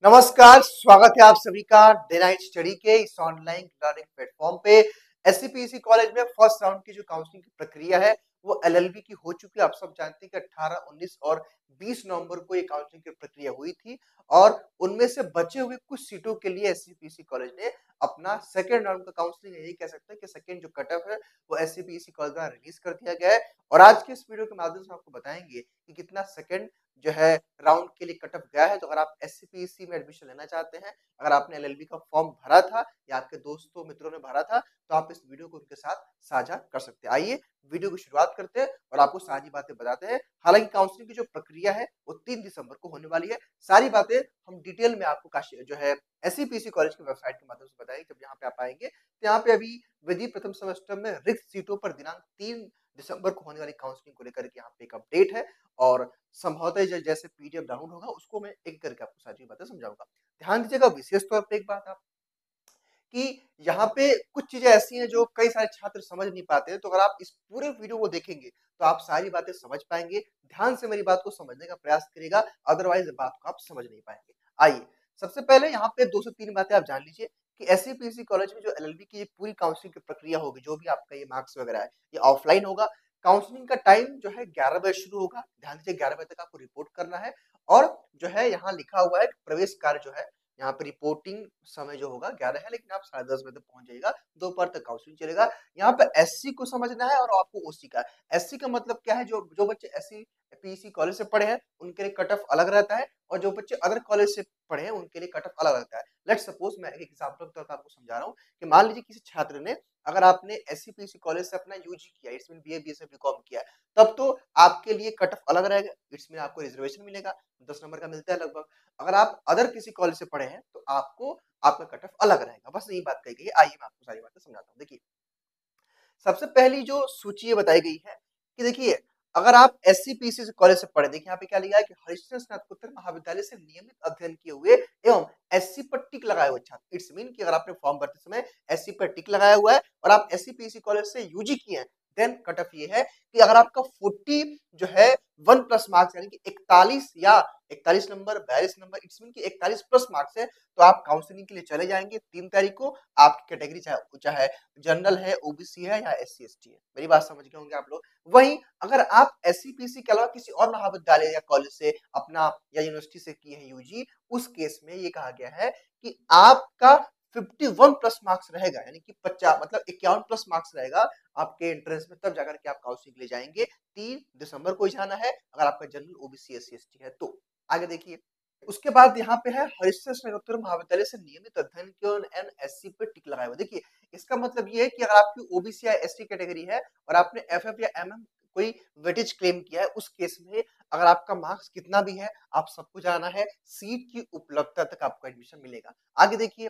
नमस्कार, स्वागत है आप सभी का डे नाइट स्टडी के इस ऑनलाइन लर्निंग प्लेटफॉर्म पे। एससीपीसी कॉलेज में फर्स्ट राउंड की जो काउंसलिंग की प्रक्रिया है वो एलएलबी की हो चुकी है। आप सब जानते हैं कि 18, 19 और 20 नवंबर को ये काउंसलिंग की प्रक्रिया हुई थी और उनमें से बचे हुए कुछ सीटों के लिए एससीपीसी कॉलेज ने अपना सेकेंड राउंड का काउंसलिंग यही कह सकते हैं कि सेकेंड जो कट ऑफ है वो एससीपीसी कॉलेज द्वारा रिलीज कर दिया गया है। और आज के इस वीडियो के माध्यम से आपको बताएंगे कि कितना सेकेंड जो है राउंड के लिए कट ऑफ गया है। तो अगर आप एससीपीसी में एडमिशन लेना चाहते हैं, अगर आपने एलएलबी का फॉर्म भरा था या आपके दोस्तों मित्रों ने भरा था, तो आप इस वीडियो को उनके साथ साझा कर सकते हैं। आइए वीडियो की शुरुआत करते हैं और आपको सारी बातें बताते हैं। हालांकि काउंसलिंग की जो प्रक्रिया है वो 3 दिसंबर को होने वाली है। सारी बातें हम डिटेल में आपको काशी जो है एससीपीसी कॉलेज की वेबसाइट के माध्यम से बताएंगे। जब यहाँ पे आप आएंगे तो यहाँ पे अभी विधि प्रथम सेमेस्टर में रिक्त सीटों पर दिनांक 3 दिसंबर को होने वाली काउंसलिंग को लेकर के यहाँ पे एक अपडेट है और संभवतः जैसे पीडीएफ डाउनलोड होगा उसको मैं एक करके आपको सारी बातें समझाऊंगा। ध्यान दीजिएगा विशेष तौर पे एक बात आप कि यहाँ पे कुछ चीजें ऐसी हैं जो कई सारे छात्र समझ नहीं पाते हैं। तो अगर आप इस पूरे वीडियो को देखेंगे तो आप सारी बातें समझ पाएंगे। ध्यान से मेरी बात को समझने का प्रयास करिएगा, अदरवाइज बात को आप समझ नहीं पाएंगे। आइए सबसे पहले यहाँ पे 2 से 3 बातें आप जान लीजिए कि एससीपीसी कॉलेज में जो एलएलबी की ये पूरी काउंसलिंग की प्रक्रिया होगी, जो भी आपका ये मार्क्स वगैरह है, ये ऑफलाइन होगा। काउंसलिंग का टाइम जो है 11 बजे शुरू होगा। ध्यान दीजिए 11 बजे तक आपको रिपोर्ट करना है और जो है यहाँ लिखा हुआ है कि प्रवेश कार्य जो है यहाँ पे रिपोर्टिंग समय जो होगा 11 है, लेकिन आप 10:30 बजे तक पहुंच जाइएगा। दोपहर तक काउंसलिंग चलेगा। यहाँ पे एससी को समझना है और आपको ओसी का। एससी का मतलब क्या है? जो जो बच्चे एससी पीसी कॉलेज से पढ़े हैं उनके लिए कट ऑफ अलग रहता है और जो बच्चे अदर कॉलेज से पढ़े हैं उनके लिए कट ऑफ अलग रहता है। लेट्स सपोज मैं एक एग्जांपल के तौर पर आपको समझा रहा हूँ कि मान लीजिए किसी छात्र ने, अगर आपने एससी पीसी कॉलेज से अपना यूजी किया, it's mean BA BSc BCom किया, तब तो आपके लिए कट ऑफ अलग रहेगा। इट्स मीन आपको रिजर्वेशन मिलेगा, 10 नंबर का मिलता है लगभग। अगर आप अदर किसी कॉलेज से पढ़े हैं तो आपको आपका कट ऑफ अलग रहेगा। बस यही बात कही गई है। आइए मैं आपको सारी बातें समझाता हूँ। देखिए सबसे पहली जो सूची ये बताई गई है कि देखिए अगर आप एससीपीसी से कॉलेज से पढ़े, देखिए यहाँ पे क्या लिखा है कि हरिश्चंद्र स्नातकोत्तर महाविद्यालय से नियमित अध्ययन किए हुए एवं एससी पर टिक लगाए हुए छात्र। इट्स मीन कि अगर आपने फॉर्म भरते समय एससी पर टिक लगाया हुआ है और आप एससीपीसी कॉलेज से यूजी किए हैं, देन कट ऑफ ये है कि अगर आपका 40 जो है 1 प्लस मार्क्स यानी कि 41 या 41 नंबर 42 नंबर, इट्स मीन कि 41 प्लस मार्क्स है, तो आप काउंसलिंग के लिए चले जाएंगे 3 तारीख को। आपकी कैटेगरी चाहे चाहे जनरल है, ओबीसी है या एससी एसटी है। मेरी बात समझ गए होंगे आप लोग। वहीं अगर आप एससीपीसी के अलावा किसी और महाविद्यालय या कॉलेज से अपना या यूनिवर्सिटी से किए हैं यूजी, उस केस में ये कहा गया है कि आपका 51 प्लस मार्क्स रहेगा, यानी कि 50 मतलब 51 प्लस मार्क्स रहेगा आपके एंट्रेंस में, तब जाकर के आप काउंसलिंग के लिए जाएंगे। 3 दिसंबर को जाना है अगर आपका जनरल ओबीसी एससी एसटी है तो। आगे देखिए उसके बाद यहाँ पे है हरिश्चंद्र स्नातकोत्तर महाविद्यालय से नियमित अध्ययन के एनएससी पे टिक लगाए हुए। देखिए इसका मतलब ये है कि अगर आपकी ओबीसी या एसटी कैटेगरी है और आपने एफएफ या एमएम कोई वेटेज क्लेम किया है, उस केस में अगर आपका मार्क्स कितना भी है, आप सबको जाना है, सीट की उपलब्धता तक आपको एडमिशन मिलेगा। आगे देखिए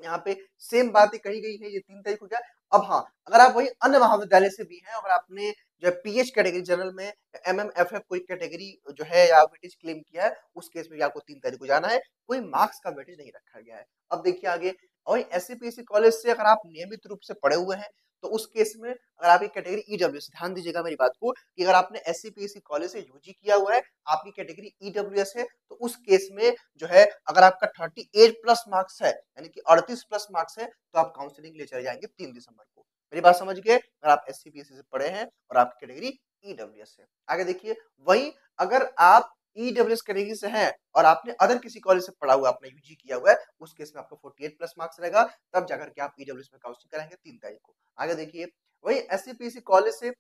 यहाँ पे सेम बातें कही गई है। ये 3 तारीख हो गया। अब हाँ, अगर आप वही अन्य महाविद्यालय से भी हैं, अगर आपने जो है पीएच कैटेगरी जनरल में एमएमएफएफ कोई कैटेगरी जो है या वेटेज क्लेम किया है, उस केस में भी आपको 3 तारीख को जाना है। कोई मार्क्स का वेटेज नहीं रखा गया है। अब देखिए आगे, और एससीपीसी कॉलेज से अगर आप नियमित रूप से पढ़े हुए हैं तो उस केस में अगर आपकी कैटेगरी ईडब्ल्यूएस, ध्यान दीजिएगा मेरी बात को कि अगर आपने एससीपीसी कॉलेज से यूजी किया हुआ है, आपकी कैटेगरी ईडब्ल्यूएस है, तो उस केस में जो है अगर आपका 38 प्लस मार्क्स है यानी कि 38 प्लस मार्क्स है, तो आप काउंसलिंग ले चले जाएंगे 3 दिसंबर को। मेरी बात समझ गए? अगर आप एससीपीसी से पढ़े हैं और आपकी कैटेगरी ईडब्ल्यूएस है। आगे देखिए वहीं अगर आप ईडब्ल्यूएस कैटेगरी से हैं और आपने अदर किसी कॉलेज से पढ़ा हुआ, आपने यूजी किया हुआ है, उस केस में आपका 48 प्लस मार्क्स रहेगा, तब जाकर के आप ईडब्ल्यूएस में काउंसलिंग कराएंगे 3 तारीख को। आगे देखिए वही एससीपीसी कॉलेज से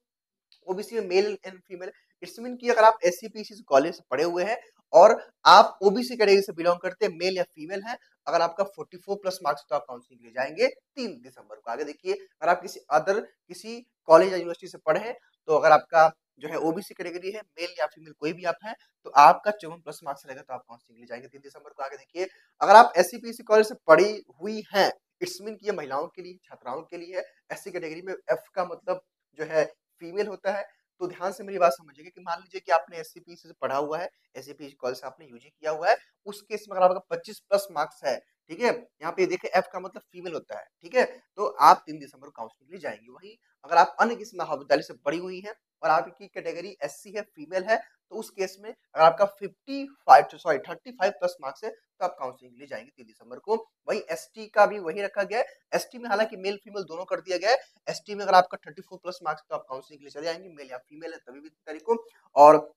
ओबीसी में male and female, it's mean कि अगर आप एससीपीसी से कॉलेज से पढ़े हुए हैं और आप ओबीसी कैटेगरी से बिलोंग करते हैं, मेल या फीमेल हैं, अगर आपका 44 प्लस मार्क्स तो आप काउंसलिंग के लिए जाएंगे 3 दिसंबर को। आगे देखिए अगर आप किसी कॉलेज या यूनिवर्सिटी से पढ़े हैं, तो अगर आपका जो है ओबीसी कैटेगरी है, मेल या फीमेल कोई भी आप हैं, तो आपका 54 प्लस मार्क्स रहेगा, तो आप काउंसलिंग के लिए जाएंगे 3 दिसंबर को। आगे देखिए अगर आप एससीपीसी कॉलेज से पढ़ी हुई हैं, इट्स मीन कि ये महिलाओं के लिए, छात्राओं के लिए है। एससी कैटेगरी में एफ का मतलब जो है फीमेल होता है। तो ध्यान से मेरी बात समझिएगा कि मान लीजिए कि आपने एससीपीसी से पढ़ा हुआ है, एससीपीसी कॉलेज से आपने यूजी किया हुआ है, उस केस में अगर आपका 25 प्लस मार्क्स है, ठीक है, यहाँ पे देखिए एफ का मतलब फीमेल होता है, ठीक है, तो आप 3 दिसंबर को काउंसलिंग के लिए जाएंगे। वहीं अगर आप अन्य किसी महाविद्यालय से पढ़ी हुई हैं और आपकी कैटेगरी एससी है, फीमेल है, तो उस केस में अगर आपका 35 प्लस मार्क्स है, तो आप काउंसलिंग के लिए जाएँगे 3 दिसंबर को। वहीं एसटी का भी वही रखा गया है। एसटी में हालाँकि मेल फीमेल दोनों कर दिया गया है। एसटी में अगर आपका 34 प्लस मार्क्स है, तो आप काउंसलिंग के लिए चले जाएँगे, मेल या फीमेल है तभी भी तारीख को। और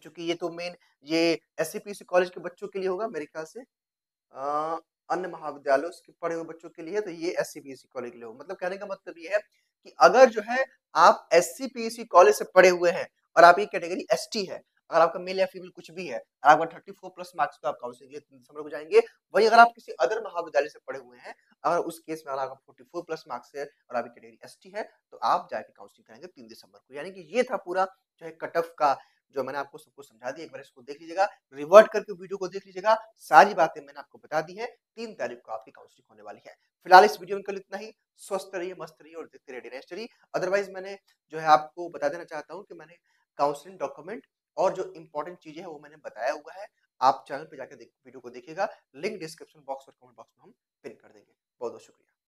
चूँकि ये तो मेन ये एससीपीसी कॉलेज के बच्चों के लिए होगा मेरे ख्याल से। अ, अन्य महाविद्यालयों से पढ़े हुए बच्चों के लिए है, तो ये एससीपीएससी कॉलेज के लिए होगा। मतलब कहने का मतलब ये है कि अगर जो है आप एससीपीएससी कॉलेज से पढ़े हुए हैं और आपकी कैटेगरी एसटी है, अगर आपका मेल या फीमेल कुछ भी है, आपका 34 प्लस मार्क्स तो आप काउंसलिंग के लिए 3 दिसंबर को जाएँगे। वहीं अगर आप किसी अदर महाविद्यालय से पढ़े हुए हैं, अगर उस केस में अगर आपका 44 प्लस मार्क्स है और आपकी कैटेगरी एसटी है, तो आप जाके काउंसलिंग कराएँगे 3 दिसंबर को। यानी कि ये था पूरा जो है कट ऑफ का जो मैंने आपको सब कुछ समझा दिया। एक बार इसको देख लीजिएगा, रिवर्ट करके वीडियो को देख लीजिएगा। सारी बातें मैंने आपको बता दी है। 3 तारीख को आपकी काउंसलिंग होने वाली है। फिलहाल इस वीडियो में केवल इतना ही। स्वस्थ रहिए, मस्त रहिए और देखते रहिए डी स्टडी। अदरवाइज़ मैंने जो है आपको बता देना चाहता हूँ कि मैंने काउंसलिंग डॉक्यूमेंट और जो इम्पोर्टेंट चीज़ें हैं वो मैंने बताया हुआ है। आप चैनल पे जाके वीडियो को देखिएगा। लिंक डिस्क्रिप्शन बॉक्स और कमेंट बॉक्स में हम पिन कर देंगे। बहुत-बहुत शुक्रिया।